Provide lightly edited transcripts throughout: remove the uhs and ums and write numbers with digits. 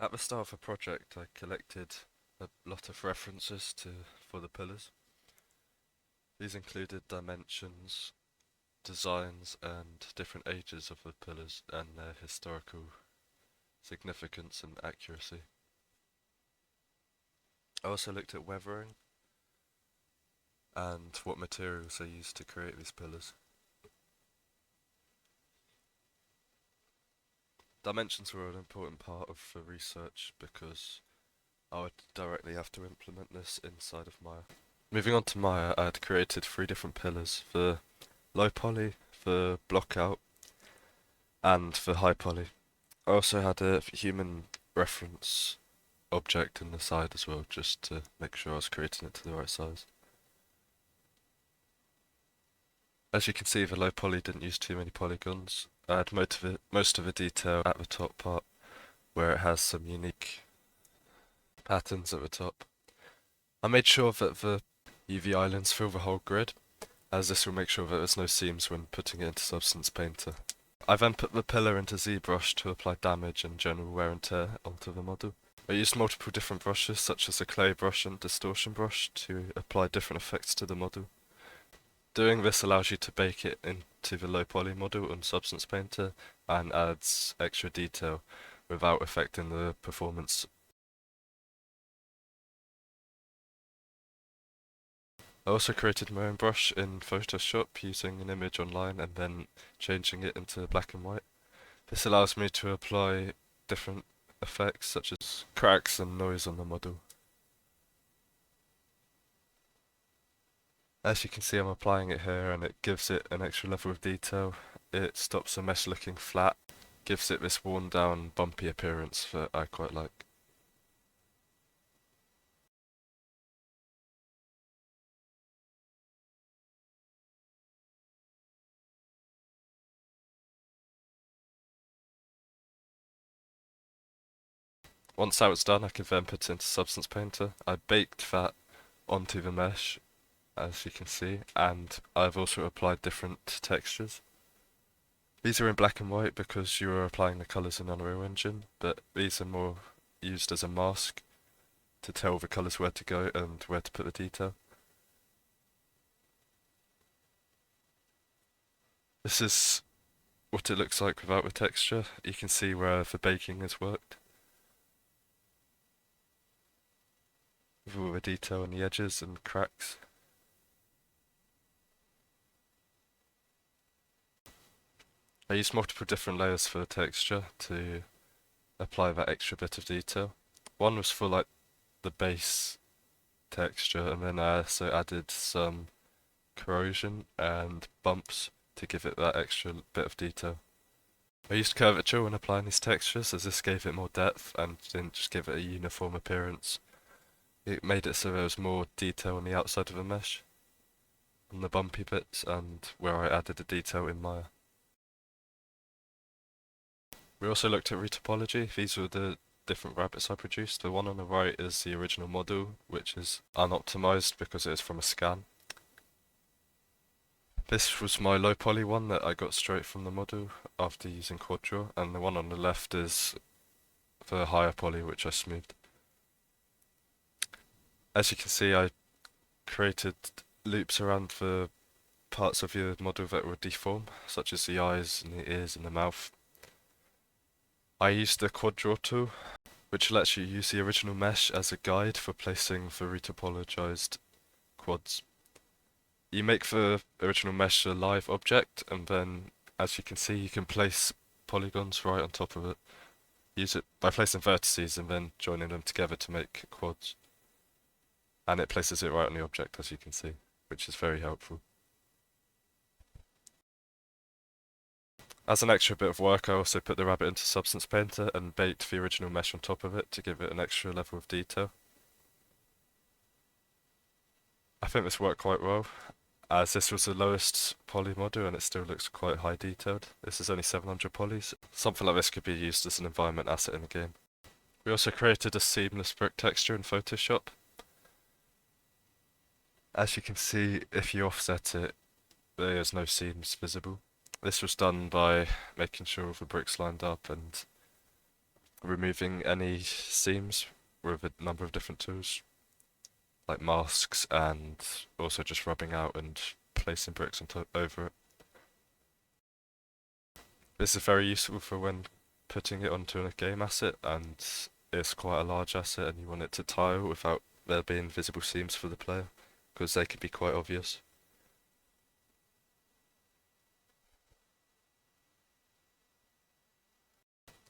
At the start of the project, I collected a lot of references for the pillars. These included dimensions, designs, and different ages of the pillars and their historical significance and accuracy. I also looked at weathering and what materials they used to create these pillars. Dimensions were an important part of the research because I would directly have to implement this inside of Maya. Moving on to Maya, I had created three different pillars for low poly, for block out, and for high poly. I also had a human reference object in the side as well, just to make sure I was creating it to the right size. As you can see, the low poly didn't use too many polygons. I had most of the detail at the top part, where it has some unique patterns at the top. I made sure that the UV islands fill the whole grid, as this will make sure that there's no seams when putting it into Substance Painter. I then put the pillar into ZBrush to apply damage and general wear and tear onto the model. I used multiple different brushes, such as a clay brush and distortion brush, to apply different effects to the model. Doing this allows you to bake it into the low poly model on Substance Painter and adds extra detail without affecting the performance. I also created my own brush in Photoshop using an image online and then changing it into black and white. This allows me to apply different effects such as cracks and noise on the model. As you can see, I'm applying it here and it gives it an extra level of detail. It stops the mesh looking flat, gives it this worn down bumpy appearance that I quite like. Once that was done, I could then put it into Substance Painter. I baked that onto the mesh, as you can see, and I've also applied different textures. These are in black and white because you are applying the colours in Unreal Engine, but these are more used as a mask to tell the colours where to go and where to put the detail. This is what it looks like without the texture. You can see where the baking has worked, with all the detail on the edges and cracks. I used multiple different layers for the texture to apply that extra bit of detail. One was for like the base texture, and then I also added some corrosion and bumps to give it that extra bit of detail. I used curvature when applying these textures, as this gave it more depth and didn't just give it a uniform appearance. It made it so there was more detail on the outside of the mesh, on the bumpy bits, and where I added the detail in Maya. We also looked at retopology. These were the different rabbits I produced. The one on the right is the original model, which is unoptimized because it is from a scan. This was my low poly one that I got straight from the model after using quad draw, and the one on the left is the higher poly, which I smoothed. As you can see, I created loops around the parts of your model that would deform, such as the eyes and the ears and the mouth. I used the quad draw tool, which lets you use the original mesh as a guide for placing the retopologized quads. You make the original mesh a live object, and then, as you can see, you can place polygons right on top of it. Use it by placing vertices and then joining them together to make quads. And it places it right on the object, as you can see, which is very helpful. As an extra bit of work, I also put the rabbit into Substance Painter and baked the original mesh on top of it to give it an extra level of detail. I think this worked quite well, as this was the lowest poly model and it still looks quite high detailed. This is only 700 polys. Something like this could be used as an environment asset in the game. We also created a seamless brick texture in Photoshop. As you can see, if you offset it, there is no seams visible. This was done by making sure all the bricks lined up and removing any seams with a number of different tools, like masks and also just rubbing out and placing bricks on top over it. This is very useful for when putting it onto a game asset and it's quite a large asset and you want it to tile without there being visible seams for the player, because they can be quite obvious.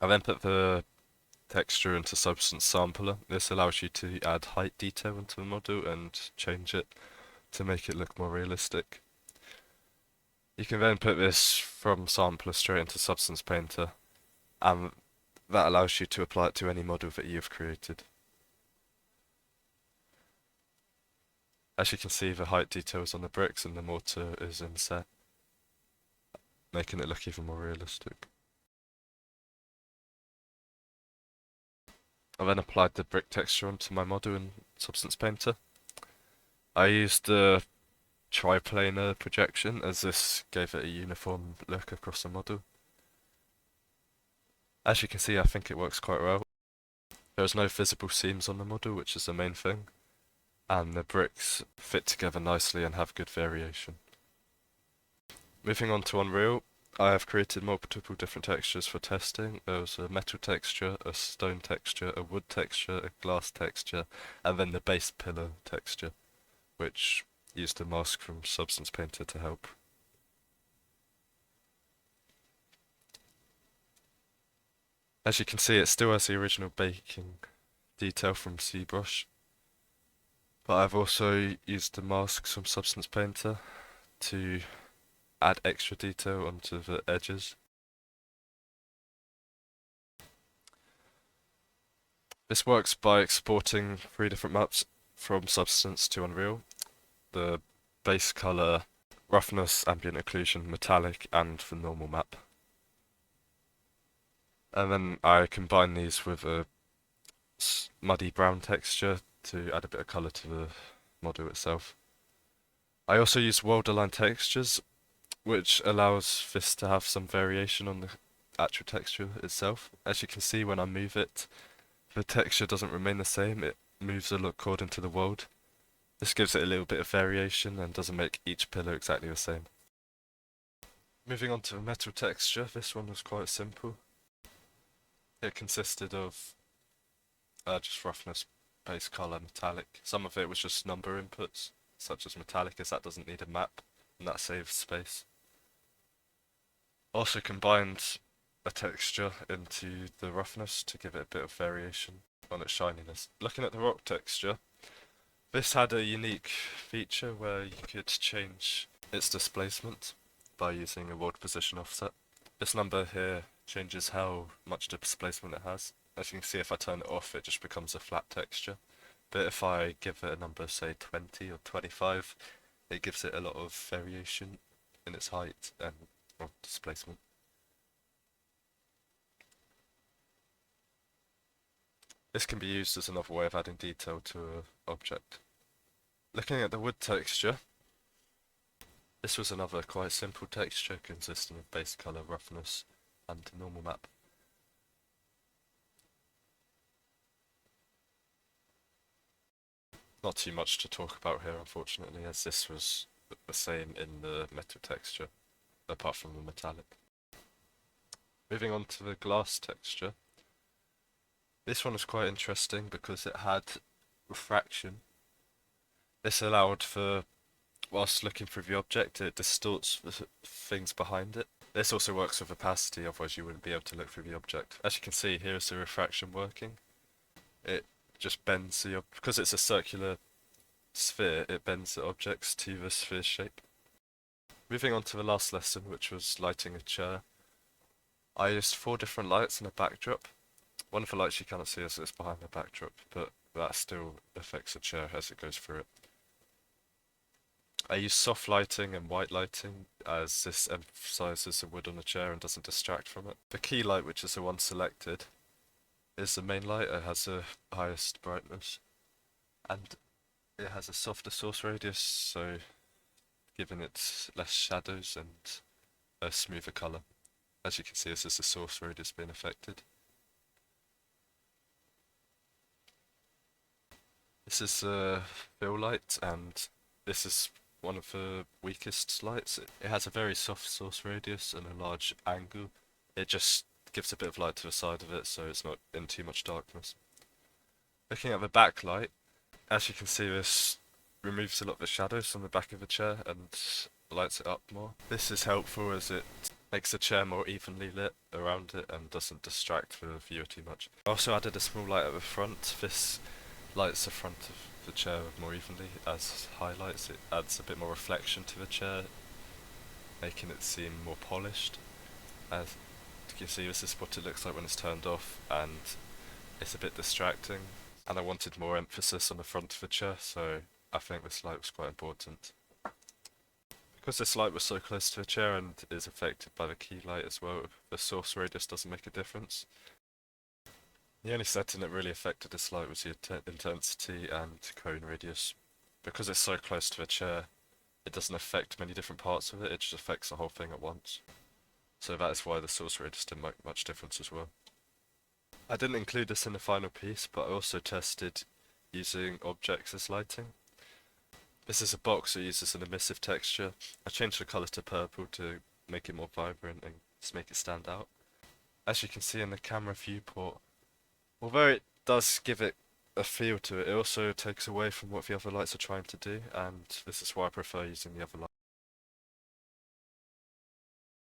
I then put the texture into Substance Sampler. This allows you to add height detail into the model and change it to make it look more realistic. You can then put this from Sampler straight into Substance Painter, and that allows you to apply it to any model that you've created. As you can see, the height detail is on the bricks and the mortar is inset, making it look even more realistic. I then applied the brick texture onto my model in Substance Painter. I used the triplanar projection as this gave it a uniform look across the model. As you can see, I think it works quite well. There's no visible seams on the model, which is the main thing, and the bricks fit together nicely and have good variation. Moving on to Unreal, I have created multiple different textures for testing. There was a metal texture, a stone texture, a wood texture, a glass texture, and then the base pillar texture, which used a mask from Substance Painter to help. As you can see, it still has the original baking detail from ZBrush, but I've also used the masks from Substance Painter to add extra detail onto the edges. This works by exporting 3 different maps from Substance to Unreal: the base color, roughness, ambient occlusion, metallic, and the normal map. And then I combine these with a muddy brown texture to add a bit of color to the model itself. I also use world aligned textures, which allows this to have some variation on the actual texture itself. As you can see, when I move it, the texture doesn't remain the same, it moves according to the world. This gives it a little bit of variation and doesn't make each pillar exactly the same. Moving on to the metal texture, this one was quite simple. It consisted of just roughness, base color, metallic. Some of it was just number inputs, such as metallic, as that doesn't need a map, and that saves space. Also combined a texture into the roughness to give it a bit of variation on its shininess. Looking at the rock texture, this had a unique feature where you could change its displacement by using a world position offset. This number here changes how much displacement it has. As you can see, if I turn it off, it just becomes a flat texture. But if I give it a number, say 20 or 25, it gives it a lot of variation in its height and displacement. This can be used as another way of adding detail to an object. Looking at the wood texture, this was another quite simple texture consisting of base color, roughness, and normal map. Not too much to talk about here, unfortunately, as this was the same in the metal texture, apart from the metallic. Moving on to the glass texture. This one was quite interesting because it had refraction. This allowed for, whilst looking through the object, it distorts the things behind it. This also works with opacity, otherwise you wouldn't be able to look through the object. As you can see, here is the refraction working. It just bends because it's a circular sphere, it bends the objects to the sphere shape. Moving on to the last lesson, which was lighting a chair. I used 4 different lights and a backdrop. One of the lights you cannot see as it's behind the backdrop, but that still affects the chair as it goes through it. I use soft lighting and white lighting as this emphasizes the wood on the chair and doesn't distract from it. The key light, which is the one selected, is the main light. It has the highest brightness and it has a softer source radius, so giving it less shadows and a smoother colour. As you can see, this is the source radius being affected. This is a fill light, and this is one of the weakest lights. It has a very soft source radius and a large angle. It just gives a bit of light to the side of it, so it's not in too much darkness. Looking at the backlight, as you can see, this removes a lot of the shadows from the back of the chair and lights it up more. This is helpful as it makes the chair more evenly lit around it and doesn't distract the viewer too much. I also added a small light at the front. This lights the front of the chair more evenly as highlights. It adds a bit more reflection to the chair, making it seem more polished. As you can see, this is what it looks like when it's turned off, and it's a bit distracting. And I wanted more emphasis on the front of the chair, so I think this light was quite important. Because this light was so close to the chair and is affected by the key light as well, the source radius doesn't make a difference. The only setting that really affected this light was the intensity and cone radius. Because it's so close to the chair, it doesn't affect many different parts of it, it just affects the whole thing at once. So that is why the source radius didn't make much difference as well. I didn't include this in the final piece, but I also tested using objects as lighting. This is a box that uses an emissive texture. I changed the colour to purple to make it more vibrant and just make it stand out. As you can see in the camera viewport, although it does give it a feel to it, it also takes away from what the other lights are trying to do, and this is why I prefer using the other lights.